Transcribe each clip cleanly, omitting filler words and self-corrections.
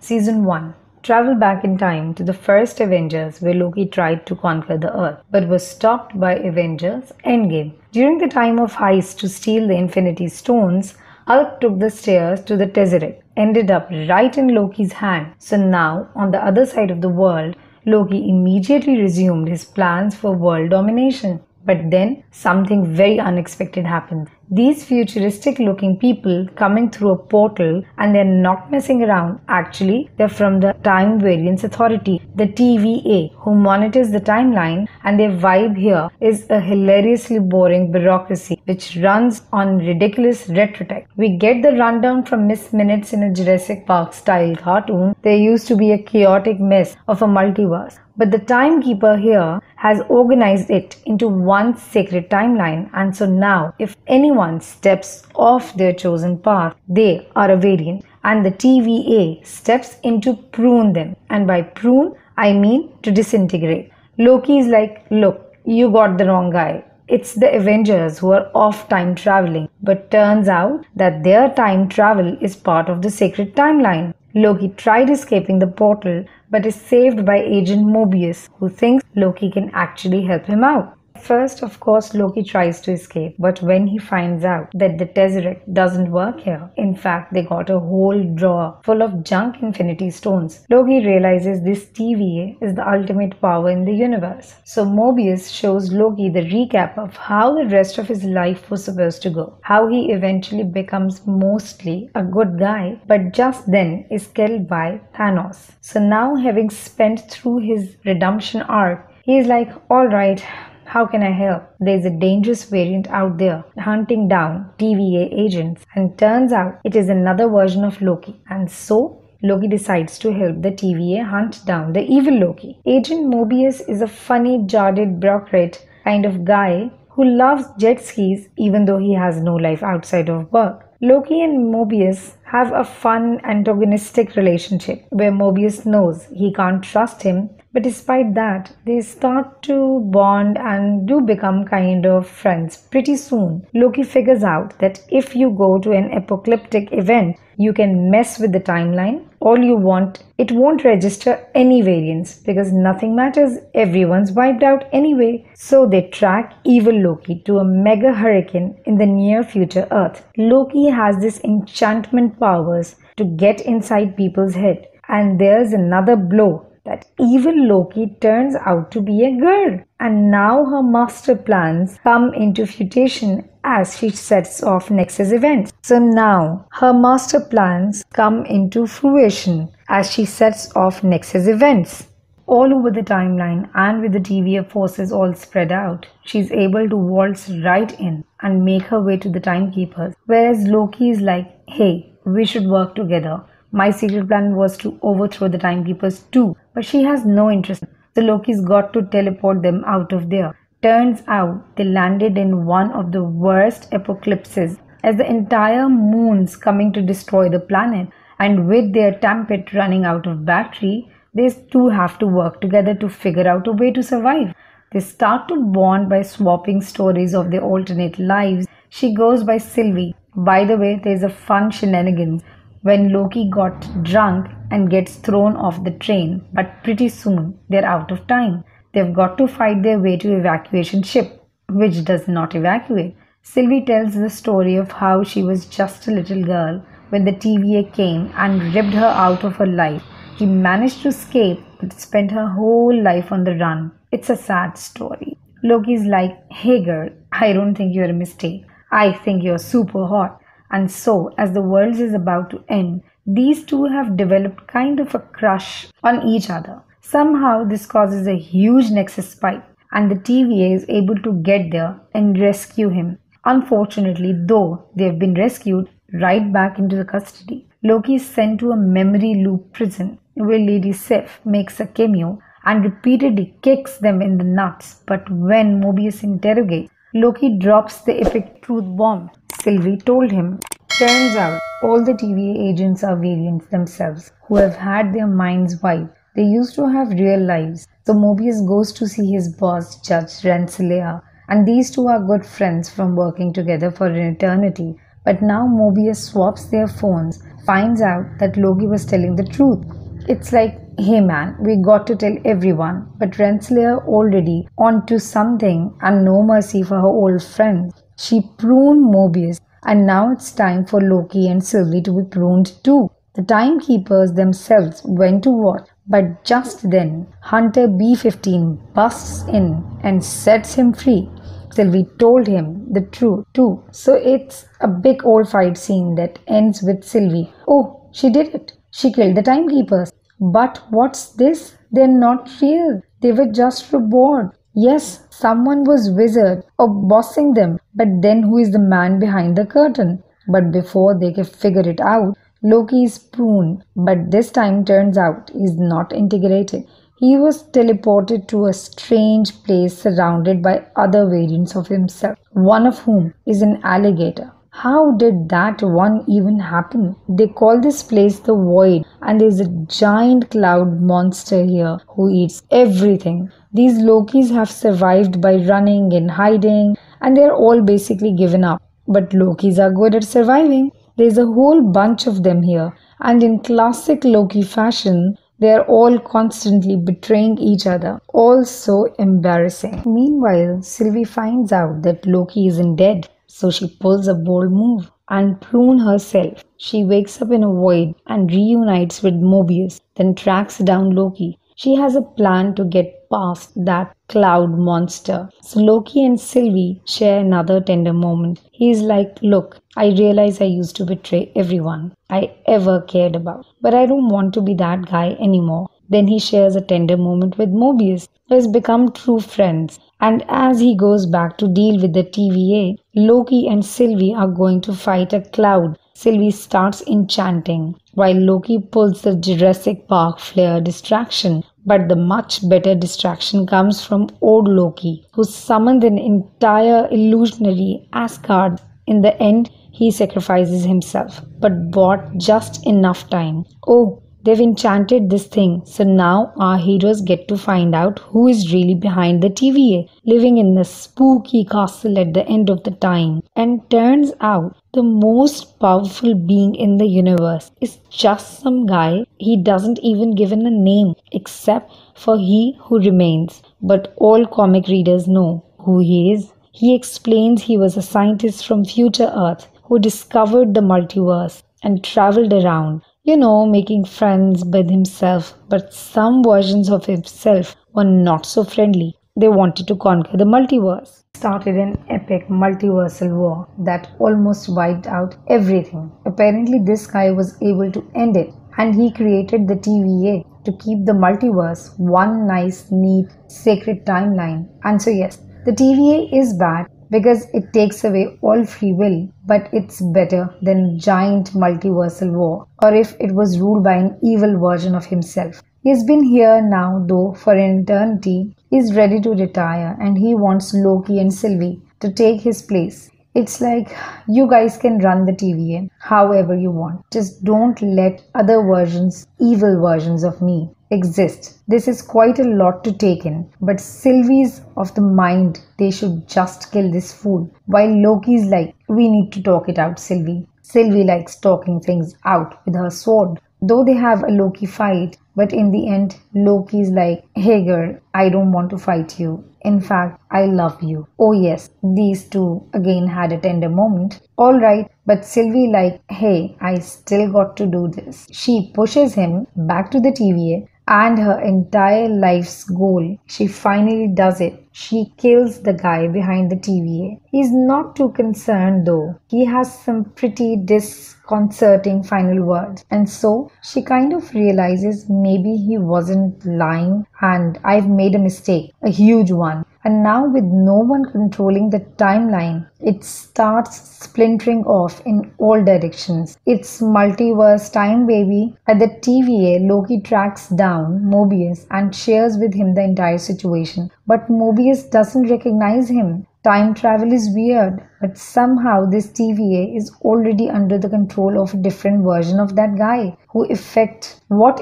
Season 1. Travel back in time to the first Avengers where Loki tried to conquer the Earth but was stopped by Avengers Endgame. During the time of heist to steal the Infinity Stones, Hulk took the stairs to the Tesseract, ended up right in Loki's hand. So now, on the other side of the world, Loki immediately resumed his plans for world domination. But then, something very unexpected happened. These futuristic looking people coming through a portal, and they're not messing around. Actually, they're from the Time Variance Authority, the TVA, who monitors the timeline, and their vibe here is a hilariously boring bureaucracy which runs on ridiculous retrotech. We get the rundown from Miss Minutes in a Jurassic Park style cartoon. There used to be a chaotic mess of a multiverse, but the timekeeper here has organized it into one sacred timeline, and so now if anyone steps off their chosen path, they are a variant, and the TVA steps in to prune them, and by prune I mean to disintegrate. Loki is like, look, you got the wrong guy. It's the Avengers who are off time traveling, but turns out that their time travel is part of the sacred timeline. Loki tried escaping the portal but is saved by Agent Mobius, who thinks Loki can actually help him out. First, of course, Loki tries to escape, but when he finds out that the Tesseract doesn't work here, in fact, they got a whole drawer full of junk Infinity Stones, Loki realizes this TVA is the ultimate power in the universe. So Mobius shows Loki the recap of how the rest of his life was supposed to go, how he eventually becomes mostly a good guy, but just then is killed by Thanos. So now, having spent through his redemption arc, he is like, alright, how can I help? There's a dangerous variant out there hunting down TVA agents, and turns out it is another version of Loki. And so Loki decides to help the TVA hunt down the evil Loki. Agent Mobius is a funny, jaded bureaucrat kind of guy who loves jet skis even though he has no life outside of work. Loki and Mobius have a fun antagonistic relationship where Mobius knows he can't trust him, but despite that, they start to bond and do become kind of friends pretty soon. Loki figures out that if you go to an apocalyptic event, you can mess with the timeline all you want. It won't register any variance because nothing matters. Everyone's wiped out anyway. So they track evil Loki to a mega hurricane in the near future Earth. Loki has this enchantment powers to get inside people's head. And there's another blow. That evil Loki turns out to be a girl, and now her master plans come into fruition as she sets off Nexus events. So now her master plans come into fruition as she sets off Nexus events. All over the timeline and with the TVA forces all spread out, she's able to waltz right in and make her way to the timekeepers, whereas Loki is like, hey, we should work together. My secret plan was to overthrow the timekeepers too, but she has no interest. So Loki's got to teleport them out of there. Turns out they landed in one of the worst apocalypses as the entire moon's coming to destroy the planet, and with their Tampet running out of battery, they too have to work together to figure out a way to survive. They start to bond by swapping stories of their alternate lives. She goes by Sylvie. By the way, there's a fun shenanigans when Loki got drunk and gets thrown off the train, but pretty soon they're out of time. They've got to fight their way to evacuation ship, which does not evacuate. Sylvie tells the story of how she was just a little girl when the TVA came and ripped her out of her life. She managed to escape but spent her whole life on the run. It's a sad story. Loki's like, hey girl, I don't think you're a mistake. I think you're super hot. And so, as the world is about to end, these two have developed kind of a crush on each other. Somehow, this causes a huge nexus spike, and the TVA is able to get there and rescue him. Unfortunately, though, they have been rescued right back into the custody. Loki is sent to a memory loop prison, where Lady Sif makes a cameo and repeatedly kicks them in the nuts. But when Mobius interrogates, Loki drops the epic truth bomb Sylvie told him. Turns out all the TVA agents are variants themselves who have had their minds wiped. They used to have real lives. So Mobius goes to see his boss, Judge Rensselaer, and these two are good friends from working together for an eternity. But now Mobius swaps their phones, finds out that Loki was telling the truth. It's like, hey man, we got to tell everyone, but Renslayer already onto something and no mercy for her old friends. She pruned Mobius, and now it's time for Loki and Sylvie to be pruned too. The timekeepers themselves went to watch, but just then Hunter B-15 busts in and sets him free. Sylvie told him the truth too. So it's a big old fight scene that ends with Sylvie. Oh, she did it. She killed the timekeepers. But what's this? They're not real. They were just robots. Yes, someone was wizard or bossing them. But then who is the man behind the curtain? But before they can figure it out, Loki is pruned. But this time turns out he's not integrated. He was teleported to a strange place surrounded by other variants of himself, one of whom is an alligator. How did that one even happen? They call this place the Void, and there's a giant cloud monster here who eats everything. These Lokis have survived by running and hiding, and they're all basically given up. But Lokis are good at surviving. There's a whole bunch of them here, and in classic Loki fashion, they are all constantly betraying each other. All so embarrassing. Meanwhile, Sylvie finds out that Loki isn't dead, so she pulls a bold move and prunes herself. She wakes up in a void and reunites with Mobius, then tracks down Loki. She has a plan to get past that cloud monster. So Loki and Sylvie share another tender moment. He's like, look, I realize I used to betray everyone I ever cared about, but I don't want to be that guy anymore. Then he shares a tender moment with Mobius, who has become true friends. And as he goes back to deal with the TVA, Loki and Sylvie are going to fight a cloud. Sylvie starts enchanting, while Loki pulls the Jurassic Park flare distraction. But the much better distraction comes from old Loki, who summoned an entire illusionary Asgard. In the end, he sacrifices himself, but bought just enough time. Oh, they've enchanted this thing, so now our heroes get to find out who is really behind the TVA, living in the spooky castle at the end of the time. And turns out, the most powerful being in the universe is just some guy he doesn't even give a name, except for He Who Remains. But all comic readers know who he is. He explains he was a scientist from future Earth who discovered the multiverse and traveled around, making friends with himself, but some versions of himself were not so friendly. They wanted to conquer the multiverse. Started an epic multiversal war that almost wiped out everything. Apparently this guy was able to end it, and he created the TVA to keep the multiverse one nice, neat, sacred timeline. And so yes, the TVA is bad because it takes away all free will, but it's better than giant multiversal war, or if it was ruled by an evil version of himself. He's been here now though for an eternity. He's ready to retire, and he wants Loki and Sylvie to take his place. It's like, you guys can run the TVA however you want. Just don't let other versions, evil versions of me, exist. This is quite a lot to take in, but Sylvie's of the mind they should just kill this fool, while Loki's like, we need to talk it out, Sylvie. Sylvie likes talking things out with her sword. Though they have a Loki fight, but in the end, Loki's like, hey girl, I don't want to fight you. In fact, I love you. Oh yes, these two again had a tender moment. Alright, but Sylvie like, hey, I still got to do this. She pushes him back to the TVA, and her entire life's goal, she finally does it. She kills the guy behind the TVA. He's not too concerned though. He has some pretty disconcerting final words. And so she kind of realizes maybe he wasn't lying and I've made a mistake, a huge one. And now with no one controlling the timeline, it starts splintering off in all directions. It's multiverse time, baby. At the TVA, Loki tracks down Mobius and shares with him the entire situation. But Mobius doesn't recognize him. Time travel is weird, but somehow this TVA is already under the control of a different version of that guy. What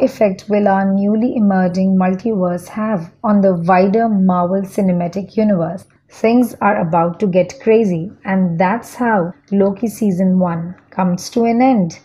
effect will our newly emerging multiverse have on the wider Marvel Cinematic Universe? Things are about to get crazy, and that's how Loki Season 1 comes to an end.